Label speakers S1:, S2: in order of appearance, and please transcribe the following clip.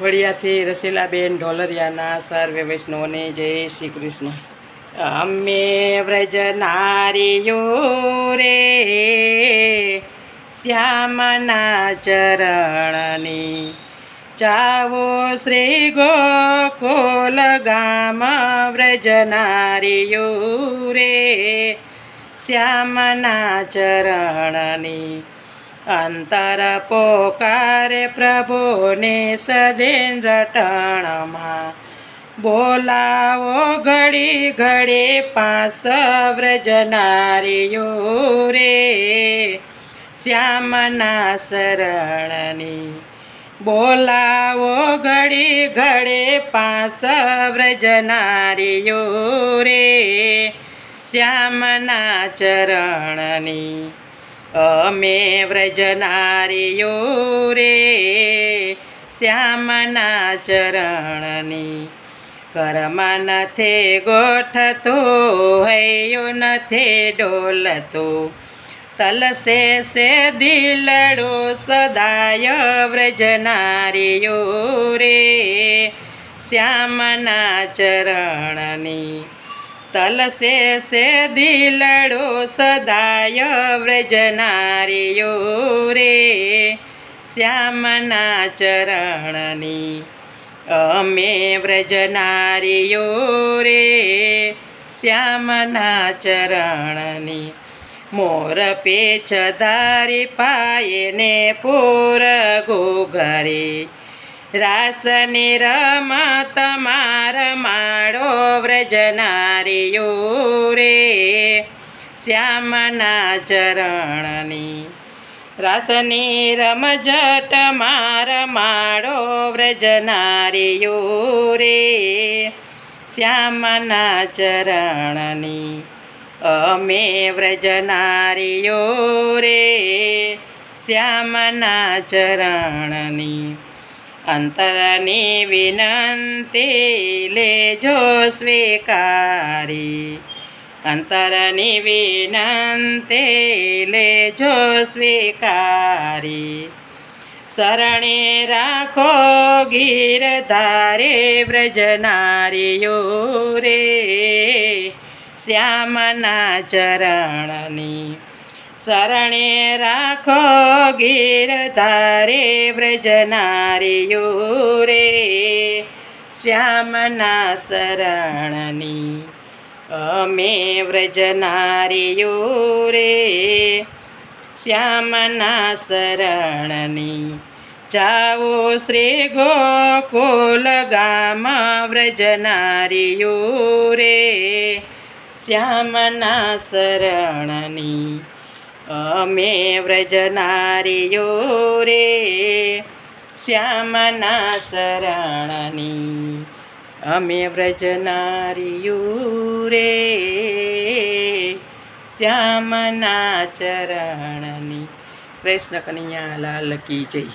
S1: વડિયાથી રસીલાબેન ઢોલરિયાના સર્વે વૈષ્ણવને જય શ્રી કૃષ્ણ. અમે વ્રજનારીઓ રે શ્યામના ચરણની ચાવો શ્રી ગોકુલ ગામ વ્રજનારીઓ રે શ્યામના ચરણની અંતર પોકારે પ્રભુને સદેન્દ્ર ટણમાં બોલાવો ઘડી ઘડી પાસ વ્રજનારીઓ રે શ્યામના શરણની બોલાવો ઘડી ઘડી પાસ વ્રજનારીઓ રે શ્યામના ચરણની અમે વ્રજનારીઓ રે શ્યામના ચરણની ઘરમાં નથી ગોઠતું હૈયું નથી ડોલતું તલસે સે દિલડું સદાય વ્રજનારીઓ રે શ્યામના ચરણની તલસે સે દિલડું સદાય વ્રજનારીઓ રે શ્યામના ચરણની અમે વ્રજનારીઓ રે શ્યામના ચરણની મોર પેચ ધારી પાયને પૂર ઘોઘરી રાસની રમત માર માળો વ્રજનારીઓ રે શ્યામના ચરણની રાસની રમઝટ માર માળો વ્રજનારીઓ રે શ્યામના ચરણની અમે વ્રજનારીઓ રે શ્યામના ચરણની અંતરની વિનંતી લેજો સ્વીકારી અંતરની વિનંતી લેજો સ્વીકારી શરણે રાખો ગીરધારે વ્રજનારીઓ રે શ્યામના ચરણની શરણે રાખો ગીરધારે વ્રજનારીઓ રે શ્યામના શરણની અમે વ્રજનારીઓ રે શ્યામના શરણની જાઓ શ્રી ગોકુલ ગામ વ્રજનારીઓ રે શ્યામના શરણની અમે વ્રજનારીઓ રે શ્યામના શરણની અમે વ્રજનારીઓ રે શ્યામના ચરણની. કૃષ્ણ કનૈયા લાલ કી જય.